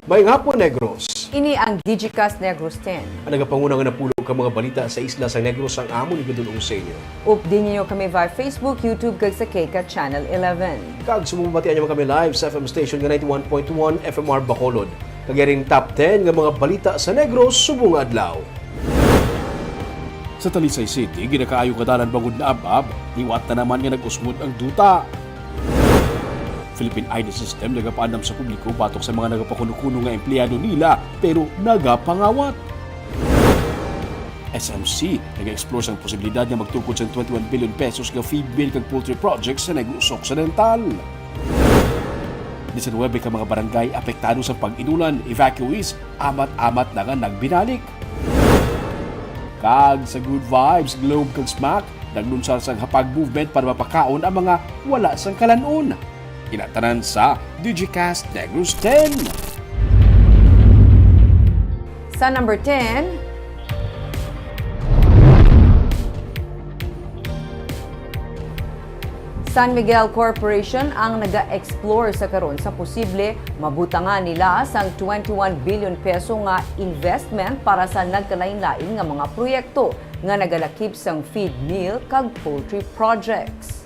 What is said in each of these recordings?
May nga po, Negros. Ini ang Digicast Negros 10. Ang nagapangunang napulog ka mga balita sa isla sa Negros ang amon ni Gadulong sa inyo. Updin niyo kami via Facebook, YouTube, kag sa KK Channel 11. Kag sumubatian niyo kami live sa FM station nga 91.1 FMR Bacolod. Kagaring top 10 nga mga balita sa Negros subong adlaw. Sa Talisay City, ginakaayo kadalan bangod na abab, hiwat na naman nga nag-usmod ang duta. Philippine ID System nagapaandam sa publiko batok sa mga nagapakuno-kuno nga empleyado nila pero nagapangawat. SMC nag-explore sa posibilidad nga magtukod sa 21 billion pesos nga feed bill kag poultry project sa Negros Occidental. 19 ka mga barangay apektado sa pag-inulan, evacuees, amat-amat na nga nagbinalik. Kag sa Good Vibes, Globe kag Smack, naglunsar sang hapag movement para mapakaon ang mga wala sang kalanon. Inatanan sa Digicast Negros 10. Sa number 10, San Miguel Corporation ang naga-explore sa karon sa posible mabutangan nila sang 21 billion peso nga investment para sa nagkalain-lain nga mga proyekto nga nagalakip sang feed mill kag poultry projects.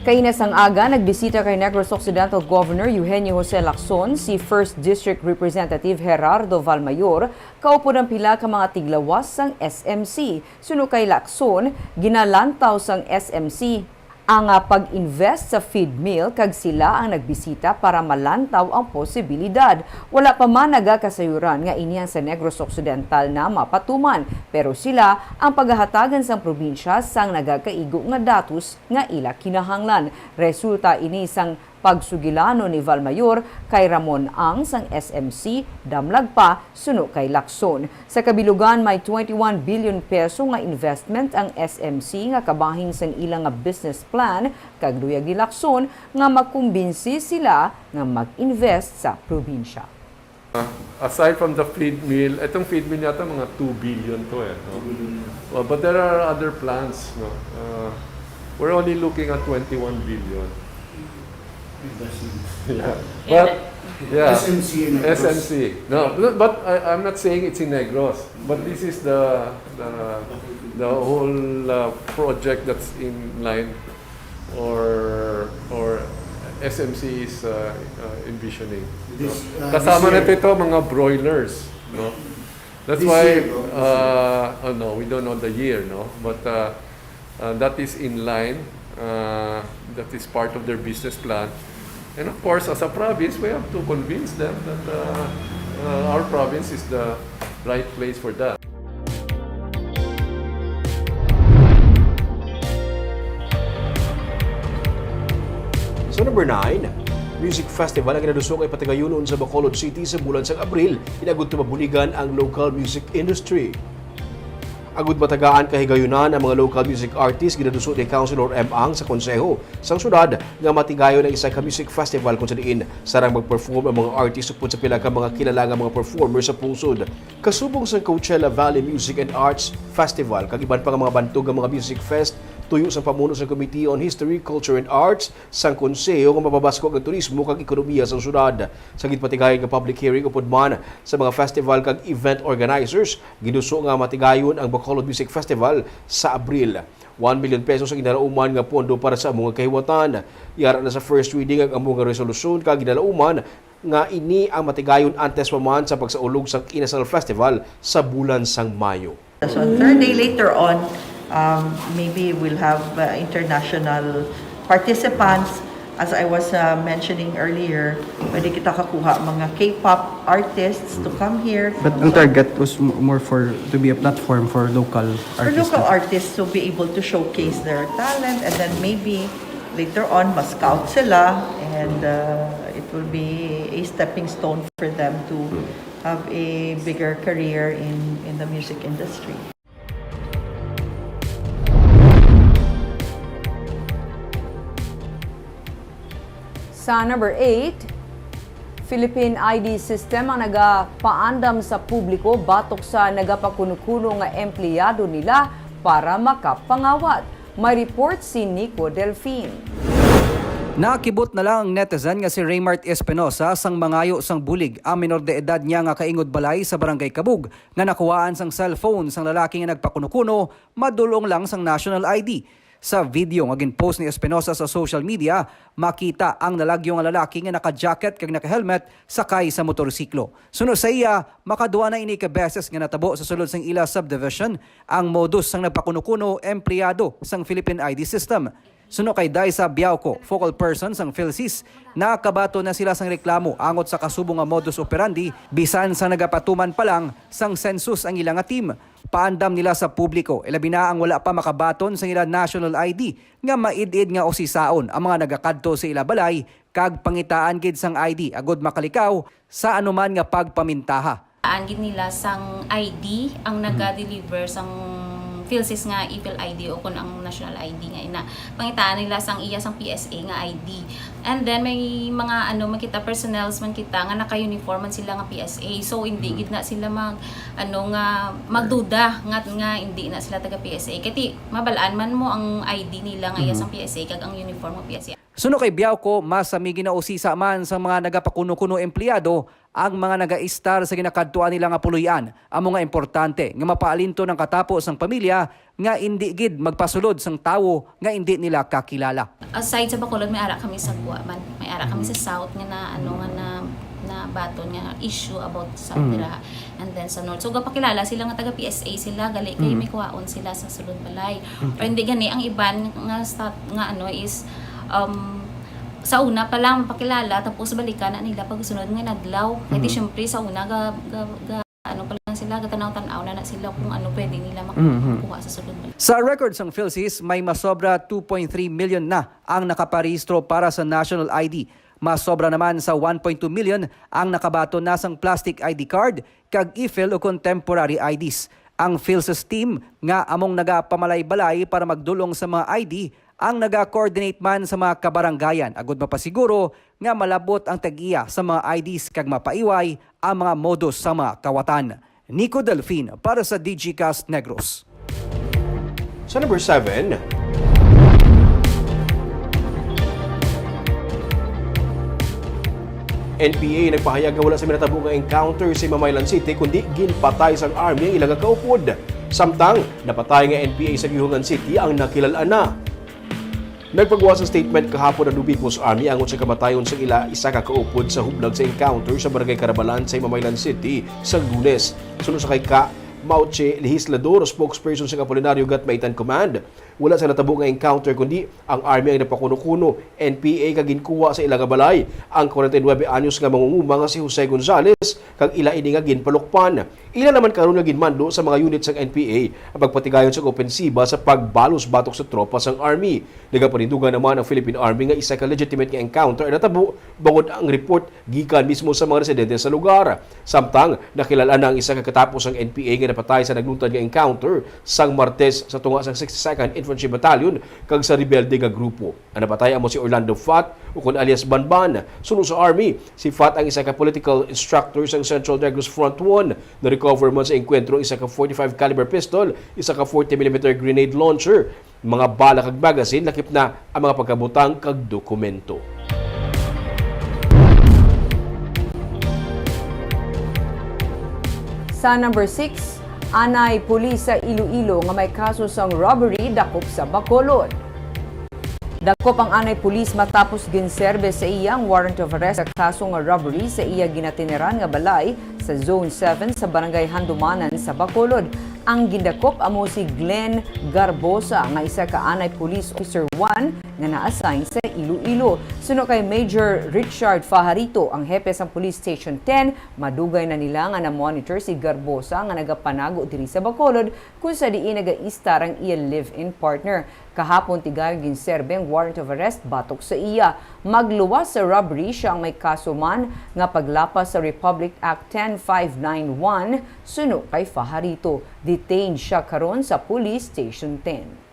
Kainas ang aga, nagbisita kay Negros Occidental Governor Eugenio Jose Lacson si 1st District Representative Gerardo Valmayor, kaupo ng pila ka mga tiglawas sang SMC. Suno kay Lacson, ginalantaw sang SMC ang pag-invest sa feed mill kag sila ang nagbisita para malantaw ang posibilidad. Wala pa man nagakasayuran nga iniyang sa Negros Occidental na mapatuman, pero sila ang paghahatagan sang probinsya sang nagakaigo nga datos nga ila kinahanglan. Resulta ini sang pagsugilano ni Valmayor kay Ramon Ang sang SMC, damlag pa suno kay Lacson. Sa kabilugan may 21 billion peso nga investment ang SMC nga kabahin sang ilang nga business plan kag luyag ni Lacson nga makumbinsi sila nga mag-invest sa probinsya. Aside from the feed mill, itong feed mill yata mga 2 billion to no? But there are other plans. No? We're only looking at 21 billion. Yeah. But yeah, SMC. No, but I'm not saying it's in Negros. But this is the whole project that's in line, or SMC is envisioning. Kasama na ito mga broilers. No, that's why. No, we don't know the year. No, but that is in line. That is part of their business plan. And of course, as a province, we have to convince them that our province is the right place for that. Sa number 9, Music Festival ang ginadusok ay patigayunon sa Bacolod City sa bulan sang Abril. Inagud tumabuligan ang local music industry. Agud matagaan kahigayunan ang mga local music artists ginadusok ni Councilor M. Ang sa konseho sang syudad nga matigayon ang isa ka music festival kung saan sarang mag-perform ang mga artists upod sa pila ka mga kilala nga mga performers sa pusod. Kasubong sa Coachella Valley Music and Arts Festival kag iban pa nga mga bantog nga mga music fest tuyo sa pamuno sa Committee on History, Culture and Arts sang konseho nga mapabasko ang turismo kag ekonomiya sa syudad. Sa gitpatigayon nga public hearing upod man sa mga festival kag event organizers, ginuso nga matigayon ang Bacolod Music Festival sa Abril. 1 million pesos ang ginalauman nga pondo para sa mga kahiwatan. Yara na sa first reading ang mga resolusyon kag ginalauman nga ini ang matigayon antes pa man sa pagsaulog sa Inasal Festival sa bulan sang Mayo. So third day later on, maybe we'll have international participants. As I was mentioning earlier, pwede kita kakuha mga K-pop artists to come here. But ang target was more to be a platform for local artists. For local artists to be able to showcase their talent, and then maybe later on ma-scout sila, and it will be a stepping stone for them to have a bigger career in the music industry. Sa number 8, Philippine ID System ang nagapaandam sa publiko batok sa nagapakunukuno nga empleyado nila para makapangawat. May report si Nico Delfin. Nakibot na lang ang netizen nga si Raymart Espinosa sang mangayo sang bulig ang minor de edad niya nga kaingod balay sa barangay Kabug nga nakuhaan sang cellphone sang lalaki nga nagpakuno-kuno madulong lang sang national ID. Sa video nga ginpost ni Espinosa sa social media, makita ang nalagyo nga lalaki nga naka-jacket kag naka-helmet sakay sa motorsiklo. Sunod sa iya, makaduwa na ini ka beses nga natabo sa sulod sang ila subdivision ang modus sang nagpakuno-kuno empleyado sang Philippine ID system. Suno kay Daisa Biauco, focal person sang PhilSys, nakabato na sila sang reklamo angot sa kasubong nga modus operandi bisan sa nagapatuman pa lang sang census ang ilang nga team. Paandam nila sa publiko, ilabi na ang wala pa makabaton sa ila national ID nga maid-id nga osisaon ang mga nagakadto sa ila balay kag pangitaan gid sang ID agod makalikaw sa anuman nga pagpamintaha. Angin nila sang ID ang naga-deliver sang PhilSys nga e-Phil ID o kun ang national ID nga ina pangitaan nila sang iya sang PSA nga ID. And then may mga makita personnels man kita nga naka-uniform man sila nga PSA. So hindi gid na sila magduda nga hindi na sila taga PSA. Kati mabalaan man mo ang ID nila nga iya sang PSA kag ang uniform nga PSA. Suno kay Biauco, mas sami ginausisa man sa mga nagapakuno-kuno empleyado ang mga naga-istar sa ginakadtuan nila nga puluyan. Ang mga importante nga mapaalinto ng katapos ng pamilya nga hindi gid magpasulod sang tawo nga hindi nila kakilala. Aside sa Bacolod, may ara kami sa Guaman. May ara kami sa South nga na baton nga issue about sa South and then sa North. So gapakilala sila nga taga PSA sila gali kay may kuwaon sila sa sulod balay. Pero hindi gani ang iban nga is sa una pa lang pakilala tapos balikan na nila pag sunod nga naglaw. Kasi syempre sa una pa lang sila gatanaw-tanaw na sila kung ano pwede nila makuha sa sunod balay. Sa records ng PhilSys, may masobra 2.3 million na ang nakaparehistro para sa national ID. Masobra naman sa 1.2 million ang nakabato na sang plastic ID card kag e-Phil o contemporary IDs. Ang PhilSys team nga among nagapamalay-balay para magdulong sa mga ID ang naga-coordinate man sa mga kabaranggayan agud mapasiguro nga malabot ang tag-iya sa mga IDs kag mapaiway ang mga modus sa mga kawatan. Nico Delfin para sa DGCast Negros. Sa number 7, NPA nagpahayag nga wala sa minatabo nga encounter sa Mamaylan City kundi ginpatay sang army ang ilang kaupod. Samtang napatay nga NPA sa Gihungan City ang nakilalaan na. Nagpagawa sa statement kahapon ang People's Army angon sa kamatayon sa isa ka kaupod sa hublag sa encounter sa Barangay Carabalan sa Mamaylan City sa Lunes. Sunod sa kay Mauche Legislador, spokesperson sa Apolinario Gatmaitan Command. Wala sa natabo nga encounter kundi ang army ang napakuno-kuno. NPA kaginkuha sa ilang balay. Ang 49 anyos nga mangunguma nga si Jose Gonzales kag ila ini nga ginpalukpan. Ila naman karon nga ginmando sa mga unit sa NPA ang pagpatigayon sa opensiba sa pagbalos batok sa tropa sang army. Nagapanindugan naman ang Philippine Army nga isa ka legitimate nga encounter ang natabo bangod ang report gikan mismo sa mga residente sa lugar. Samtang nakilala na ang isa ka katapos ang NPA nga napatay sa naglutad nga encounter sang Martes sa tunga sang 62nd Infantry Battalion kag sa rebelde nga grupo. Ang napatay amo si Orlando Fat o kun alias Banban. Sunod sa Army, si Fat ang isa ka political instructor sang Central Negros Front 1. Na-recover man sa enkwentro isa ka 45 caliber pistol, isa ka 40mm grenade launcher, mga bala kag magazine, lakip na ang mga pagkabutang kag dokumento. Sa number 6, anay pulis sa Iloilo nga may kaso sang robbery dakop sa Bacolod. Dakop ang anay pulis matapos ginserbe sa iyang warrant of arrest sa kaso nga robbery sa iya ginatineran nga balay sa Zone 7 sa Barangay Handumanan sa Bacolod. Ang gindakop amo si Glenn Garbosa nga isa ka anay police officer 1 nga na-assign sa Iloilo. Suno kay Major Richard Fajarito, ang hepe sa Police Station 10, madugay na nila nga na-monitor si Garbosa nga nagapanago diri sa Bacolod kung sa diin naga-istar ang iya live-in partner. Kahapon tigay ginserbe ang warrant of arrest batok sa iya. Magluwas sa robbery siya ang may kaso man nga paglapas sa Republic Act 10591 suno kay Fajarito. Detained siya karon sa Police Station 10.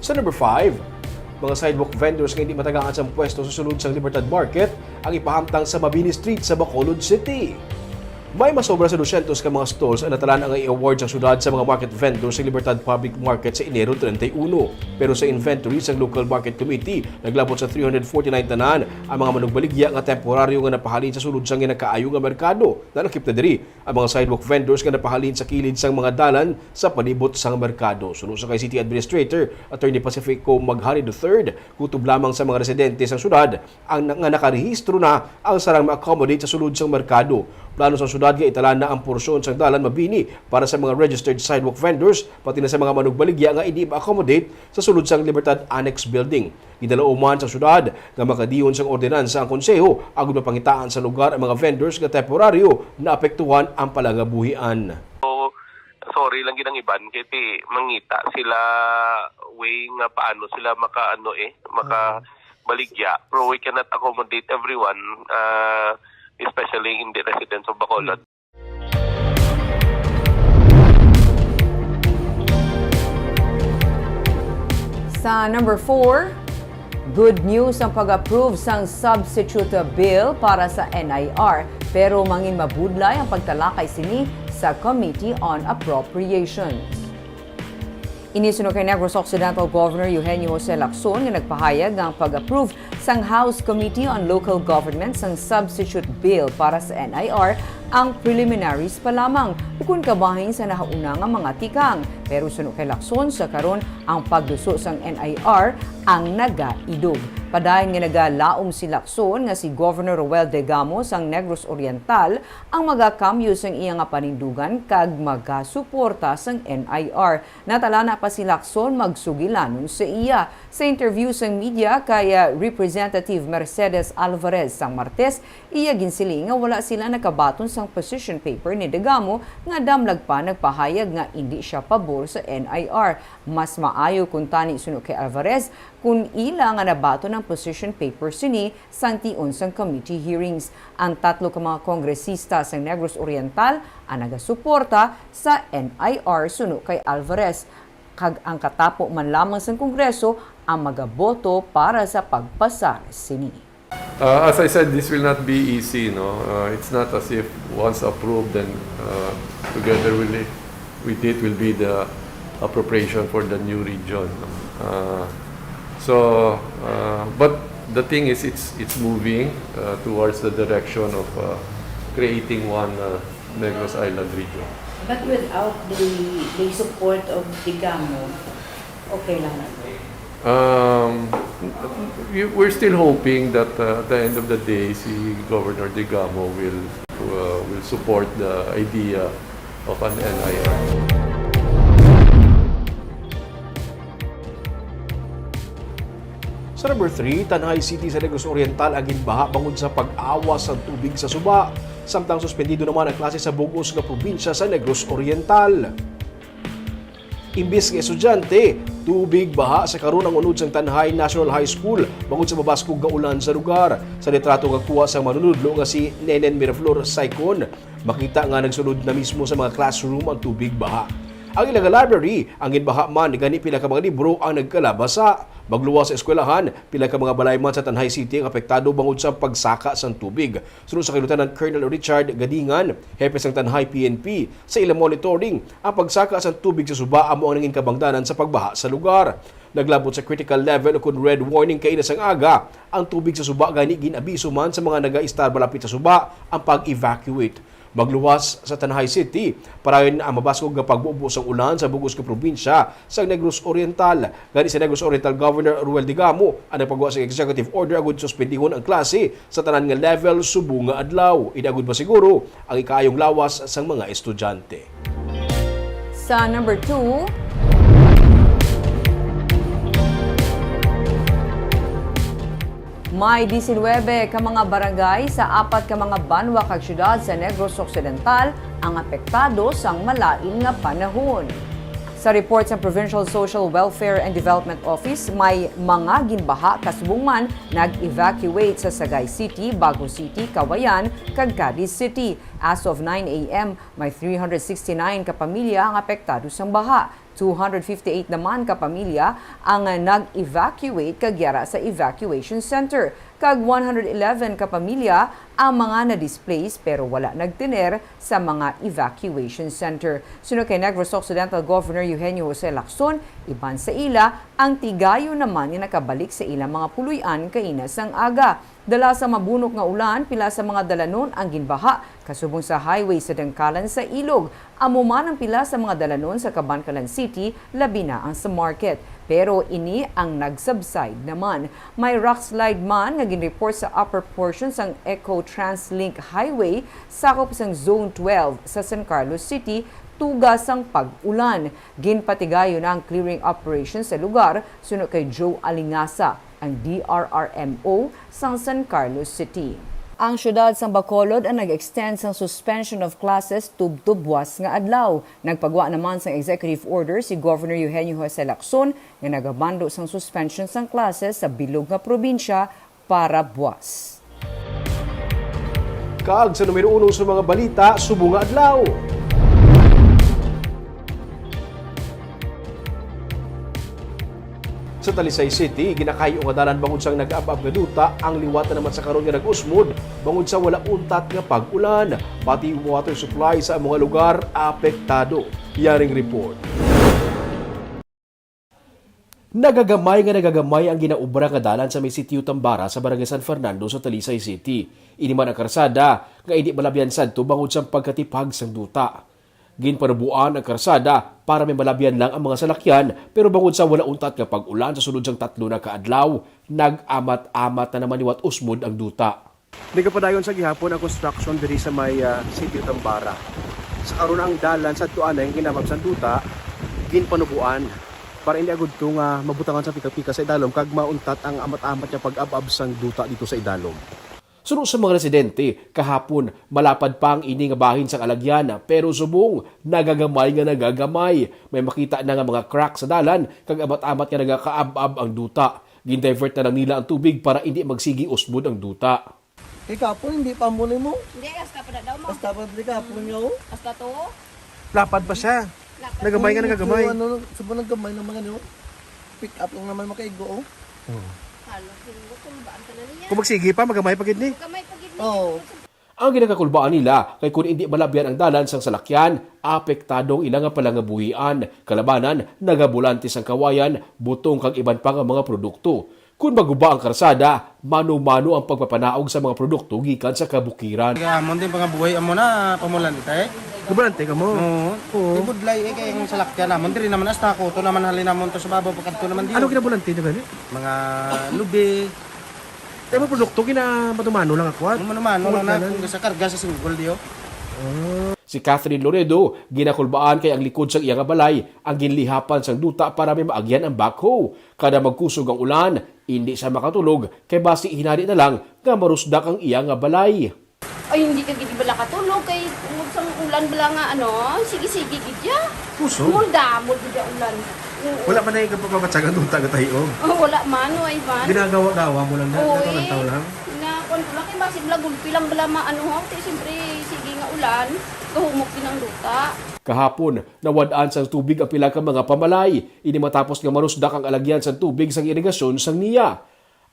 Sa number 5, mga sidewalk vendors nga hindi matagaan sa pwesto sa sulod sa Libertad Market ang ipahamtang sa Mabini Street sa Bacolod City. May masobra sa 200 ka mga stalls ang natalan ang i-award sa syudad sa mga market vendors sa Libertad Public Market sa Enero 31. Pero sa inventory sa Local Market Committee, naglabot sa 349 tanan ang mga manugbaligya nga temporaryo nga napahalin sa sulod sang ginakaayo nga merkado. Nalakip na diri ang mga sidewalk vendors nga napahalin sa kilid sang mga dalan sa palibot sang merkado. Sunod sa kay City Administrator Attorney Pacifico Maghari III, kutob lamang sa mga residente sa syudad ang nga nakarehistro na ang sarang ma-accommodate sa sulod sang merkado. Plano sa syudad nga italan na ang porsyon sa dalan mabini para sa mga registered sidewalk vendors pati na sa mga manugbaligya nga hindi ma-accommodate sa sulod sang Libertad Annex Building. Gidalauman sa syudad nga makadiyon sang ordinansa ang konseho agud mapangitaan sa lugar ang mga vendors nga temporaryo na apektuhan ang palangabuhian. Sorry lang ginang iban kiti mangita sila way nga paano sila maka baligya, pero we cannot accommodate everyone, especially in the residents of Bacolod. Sa number 4, good news ang pag-approve sang substitute bill para sa NIR pero mangin mabudlay ang pagtalakay sini sa Committee on Appropriations. Inisunod kay Negros Occidental Governor Eugenio Jose Lacson nga nagpahayag ang pag-approve sang House Committee on Local Government sang substitute bill para sa NIR ang preliminaries pa lamang ukon kabahin sa nahauna nga mga tikang. Pero sunod kay Lacson sa karon ang pagduso sang NIR ang nagaidog. Padayon nga nagalaom si Lacson nga si Governor Roel Degamo sang Negros Oriental ang magakamyo sang iya nga panindugan kag magasuporta sang NIR. Natala na pa si Lacson magsugilanon sa iya. Sa interview sang media kay Representative Mercedes Alvarez sang Martes, iya ginsiling nga wala sila nakabaton sang position paper ni Degamo nga damlag pa nagpahayag nga hindi siya pabor sa NIR. Mas maayo kung tani sunod kay Alvarez kung ila nga nabato ng position paper sini sang tion sang committee hearings. Ang tatlo ka mga kongresista sa Negros Oriental ang nagasuporta sa NIR sunod kay Alvarez. Kag ang katapo man lamang sa Kongreso ang magaboto para sa pagpasa sini. As I said, this will not be easy. No, it's not as if once approved, then together with it will be the appropriation for the new region. But the thing is, it's moving towards the direction of creating one Negros Island region. But without the support of Degamo, okay lang na. We're still hoping that at the end of the day, si Governor Degamo will support the idea of an NIR. Sa number 3, Tanay City sa Negros Oriental ang ginbaha bangod sa pag-awas ng tubig sa suba. Samtang suspendido naman ang klase sa bugos nga probinsya sa Negros Oriental. Imbis nga estudyante, tubig baha sa karon ang unod sang Tanhay National High School bangod sa mabaskog nga ulan sa lugar. Sa litrato nga kuha sa manunudlo nga si Nenen Miraflor Saicon, makita nga nagsunod na mismo sa mga classroom ang tubig baha. Ang ilang library, ang ginbaha man, gani pila ka mga libro ang nagkalabasa. Magluwas sa eskwelahan, pila ka mga balay man sa Tanay City ang apektado bangod sa pagsaka sa tubig. Sunod sa kay Lieutenant Colonel Richard Gadingan, hepe sang Tanhay PNP, sa ilang monitoring, ang pagsaka sa tubig sa suba amo ang nangin kabangdanan sa pagbaha sa lugar. Naglabot sa critical level o kung red warning kay inasang aga, ang tubig sa suba gani ginabiso man sa mga naga-istar malapit sa suba ang pag-evacuate. Magluwas sa Tanay City, parayon ang mabaskog nga pagbubo sa ulan sa bugos nga probinsya sa Negros Oriental. Gani sa Negros Oriental Governor Ruel Degamo ang nagpagawa sa executive order agud suspendihon ang klase sa tanan nga level subong nga adlaw. Idagud ba siguro ang ikayong lawas sang mga estudyante. Sa number 2, may 19 ka mga barangay sa 4 ka mga banwa kag syudad sa Negros Occidental ang apektado sang malain nga panahon. Sa report sa Provincial Social Welfare and Development Office, may mga ginbaha kasubong man nag-evacuate sa Sagay City, Bago City, Cauayan, kag Cadiz City. As of 9 a.m., may 369 ka pamilya ang apektado sang baha. 258 naman ka pamilya ang nag-evacuate kagyara sa evacuation center. Kag 111 ka pamilya ang mga na-displace pero wala nagtiner sa mga evacuation center. Sunod kay Negros Occidental Governor Eugenio Jose Lacson, iban sa ila ang tigayo naman nga nakabalik sa ilang mga puluyan kainas ang aga. Dala sa mabunok nga ulan, pila sa mga dalanon ang ginbaha kasubong sa highway sa Dangkalan sa Ilog. Amo man ang pila sa mga dalanon sa Cabancalan City, labi na ang sa market. Pero ini ang nagsubside naman. May rockslide man nga ginreport sa upper portions ang Eco Translink Highway sakop sang Zone 12 sa San Carlos City tugas ang pag-ulan. Ginpatigayo na ang clearing operation sa lugar sunod kay Joe Alingasa, ang DRRMO sa San Carlos City. Ang syudad sang Bacolod ang nag-extend sang suspension of classes tub-tubwas nga adlaw. Nagpagwa naman sang executive order si Governor Eugenio Jose Lacson nga nagabando sang suspension sang classes sa bilog nga probinsya para buwas. Kag sa numero 1 sa mga balita, subong nga adlaw. Sa Talisay City, ginakayo nga dalan bangod sang nag-abab nga duta, ang liwatan naman sa karon nga nag-usmod bangod sa wala untat nga pag-ulan. Pati water supply sa mga lugar apektado. Yaring report. Nagagamay ang ginaubra nga dalan sa may sitio Tambara sa Barangay San Fernando sa Talisay City. Ini man ang karsada nga hindi malabyan sadto bangod sa pagkatipag sang duta. Ginpanubuan ang karsada para may malabyan lang ang mga salakyan pero bangod sa wala untat nga pag-ulan sa sunod sang 3 na kaadlaw, nag-amat-amat na naman liwat usmod ang duta. Nagapadayon sa gihapon ang construction diri sa may City of Tambara. Sa karon ang dalan sa tuan ang ginabab sa duta, ginpanubuan para hindi agud to nga mabutangan sa pika-pika sa idalom kag mauntat ang amat-amat nga pag-abab sang duta dito sa idalom. Sunod sa mga residente, kahapon malapad pa ang ini nga bahin sa alagyan pero subong nagagamay. May makita na nga mga crack sa dalan kag amat-amat nga nagakaab-ab ang duta. Gindivert na lang nila ang tubig para hindi magsigi usbod ang duta. Kapon, hindi pa muli mo. Hindi, hasta pa na daw mo. Basta pa di kapon nyo. Hasta to. Lapad pa siya. Nagamay nga nagagamay. Sabon nagamay naman ano. Pick up lang naman makaigo. Halo, kulbaan ka na niya. Kung magsige pa, magamay pagid ni. Kamay pagid ni. Oo. Ang ginakakulbaan nila kay kung hindi malabyan ang dalan sang salakyan, apektadong ilang nga palangabuhian, kalabanan, nagabulantis ang kawayan, butong kag iban pa nga mga produkto. Kung maguba ang karsada, mano-mano ang pagpapanaog sa mga produkto gikan sa kabukiran. Amon din pangabuhay amo na pamulan ita Gubalante ka mo. Oo. Ibudlay kay ang salakyan namon diri naman asta ko to naman halin namon to sa babaw pagkanto naman di. Ano kinabulante na gani? Mga lubi. Mga produkto kinamadumano lang ako. Mano lang na kung sa karga sa singgol diyo. Si Catherine Loredo, ginakulbaan kay ang likod sa iyang balay, ang ginlihapan sang duta para may maagyan ang backhoe. Kada magkusog ang ulan, hindi siya makatulog, kay basi hinari na lang nga marusdak ang iyang balay. Ay, hindi ka gidi bala katulog kay sang ulan bala nga sige-sige gidya. Puso? Mulda ulan. Wala pa na yung kapapatsagan doon tayo. Oh, wala man, ay man. Ginagawa-gawa mo lang na. Oo, Nakalantaw lang. Wala kay basi bala gulpi lang bala siyempre sige nga ulan, kahumok din ang duta. Kahapon, nawadaan sa tubig ang pila ka mga pamalay. Ini matapos nga marusdak ang alagyan sa tubig sang irigasyon sang niya.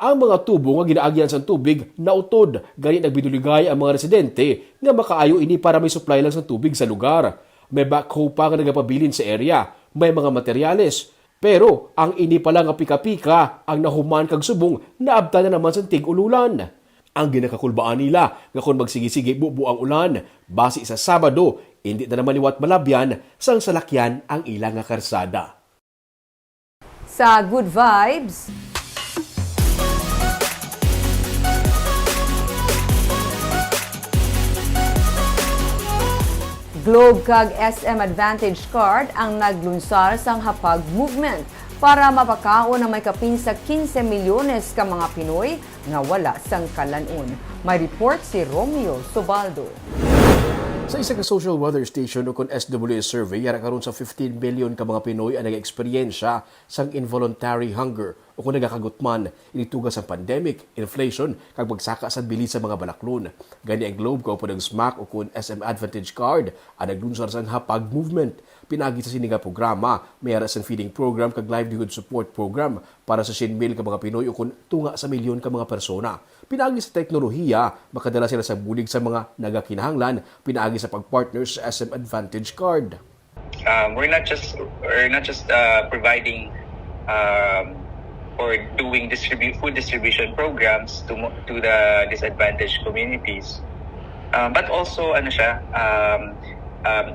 Ang mga tubo nga ginaagyan sa tubig nautod, gani nagbinuligay ang mga residente nga makaayo ini para may supply lang sa tubig sa lugar. May backhoe pa nga nagapabilin sa area, may mga materyales. Pero ang ini pala nga pika-pika ang nahuman kag subong naabta na naman sa tig-ululan. Ang ginakakulbaan nila nga kung magsigi-sige bubu ang ulan, base sa Sabado, hindi na naman liwat malabyan sang salakyan ang ilang nga karsada. Sa Good Vibes, Globe kag SM Advantage Card ang naglunsar sang Hapag Movement para mapakaon na may kapin sa 15 milyones ka mga Pinoy nga wala sang kalanon. May report si Romeo Sobaldo. Sa isa ka social weather station o kon SWS survey, yara karon sa 15 billion ka mga Pinoy ang nag-eksperyensya sang involuntary hunger o kung nagakagutman initugas ang pandemic, inflation, kag pagsaka sa bilis sa mga balaklon. Gani ang Globe kaupo ng SMAC o kun SM Advantage Card ang naglunsar sang Hapag Movement. pinagi sa sininga programa, may aras ang feeding program kag livelihood support program para sa 100,000 ka mga Pinoy o kung tunga sa milyon ka mga persona. Pinagi sa teknolohiya, makadala sila sa bulig sa mga nagakinahanglan, pinagi sa pagpartner sa SM Advantage Card. We're not just providing or doing food distribution programs to the disadvantaged communities, but also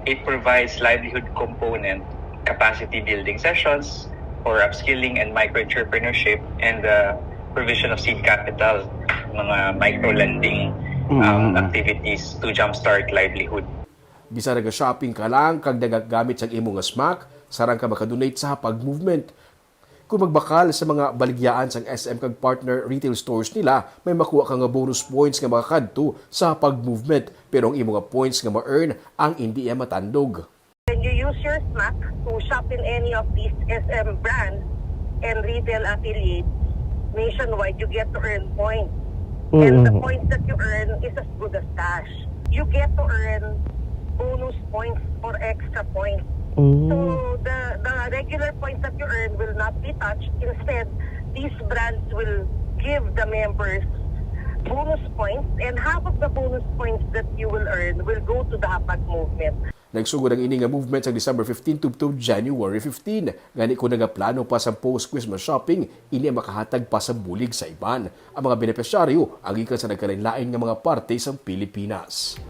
it provides livelihood component, capacity building sessions for upskilling and micro-entrepreneurship, and the provision of seed capital, mga micro-lending activities to jumpstart livelihood. Bisa naga-shopping ka lang kag nagagamit sa imong smack, sarang ka makadonate sa Hapag Movement. Kung magbakal sa mga baligyaan sa SM kag partner retail stores nila, may makuha ka nga bonus points nga makakadto sa Hapag Movement, pero ang imong points nga ma-earn ang hindi matandog. When you use your SMAC to shop in any of these SM brands and retail affiliates nationwide, you get to earn points. And the points that you earn is as good as cash. You get to earn bonus points or extra points. So the regular points that you earn will not be touched. Instead, these brands will give the members bonus points, and half of the bonus points that you will earn will go to the Hapag Movement. Nagsugod ang ini nga movement sa December 15 to January 15. Gani kung nagaplano pa sa post-Christmas shopping, ini ang makahatag pa sa bulig sa iban. Ang mga benepisyaryo ang ikan sa nagkalain-lain nga mga parte sa Pilipinas.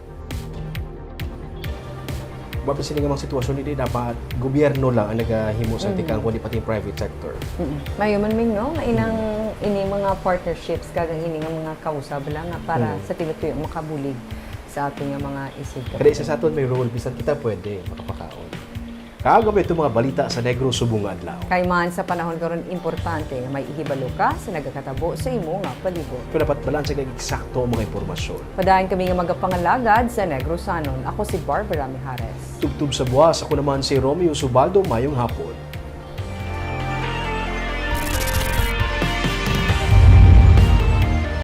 Mabisin nga mga sitwasyon hindi dapat gobyerno lang ang nagahimo sa tikang kundi pati private sector. Mayo man ming no, ini mga partnerships kagang ini nga mga kausab lang nga para sa tinutuyo makabulig sa ating mga isig. Kada isa sa aton may role bisan kita pwede makapakaon. Kagabi itong mga balita sa Negro Subong Adlaw. Kay man sa panahon karon importante nga may ihibalo ka sa nagakatabo sa imo nga palibot. Kung dapat balanse ng eksakto ang mga impormasyon. Padayon kami nga magapangalagad sa Negro Sanon. Ako si Barbara Mijares. Tubtub sa buwas, ako naman si Romeo Subaldo, mayong hapon.